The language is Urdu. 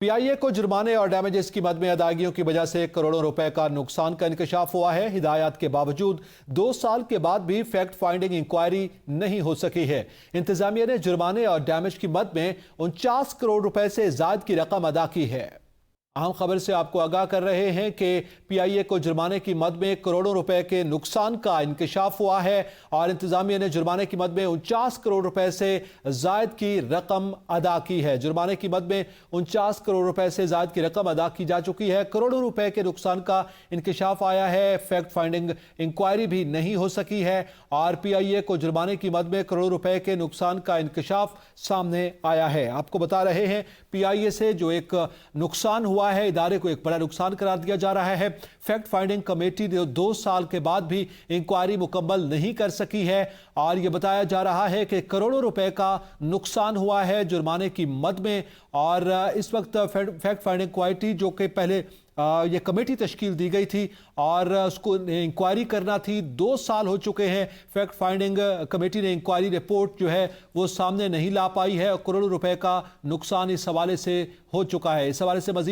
PIA کو جرمانے اور ڈیمیجز کی مد میں ادائیگیوں کی وجہ سے کروڑوں روپے کا نقصان کا انکشاف ہوا ہے۔ ہدایات کے باوجود 2 سال کے بعد بھی فیکٹ فائنڈنگ انکوائری نہیں ہو سکی ہے۔ انتظامیہ نے جرمانے اور ڈیمیج کی مد میں 49 کروڑ روپے سے زائد کی رقم ادا کی ہے۔ اہم خبر سے آپ کو آگاہ کر رہے ہیں کہ PIA کو جرمانے کی مد میں کروڑوں روپے کے نقصان کا انکشاف ہوا ہے اور انتظامیہ نے جرمانے کی مد میں 49 کروڑ روپے سے زائد کی رقم ادا کی ہے۔ جرمانے کی مد میں 49 کروڑ روپے سے زائد کی رقم ادا کی جا چکی ہے۔ کروڑوں روپے کے نقصان کا انکشاف آیا ہے۔ فیکٹ فائنڈنگ انکوائری بھی نہیں ہو سکی ہے اور PIA کو جرمانے کی مد میں کروڑوں روپے کے نقصان کا انکشاف سامنے آیا ہے۔ آپ کو بتا رہے ہیں PIA سے جو ایک نقصان ہوا ہے، ادارے کو ایک بڑا نقصان قرار دیا جا رہا ہے۔ فیکٹ فائنڈنگ کمیٹی 2 سال کے بعد بھی انکوائری مکمل نہیں کر سکی ہے اور یہ بتایا جا رہا ہے کہ کروڑوں روپے کا نقصان ہوا ہے جرمانے کی مد میں۔ اور اس وقت فیکٹ فائنڈنگ کمیٹی جو کہ پہلے یہ کمیٹی تشکیل دی گئی تھی اور اس کو انکوائری کرنا تھی، 2 سال ہو چکے ہیں۔ فیکٹ فائنڈنگ کمیٹی نے انکوائری رپورٹ جو ہے وہ سامنے نہیں لا پائی ہے اور کروڑوں روپے کا نقصان اس حوالے سے ہو چکا ہے۔ اس حوالے سے مزید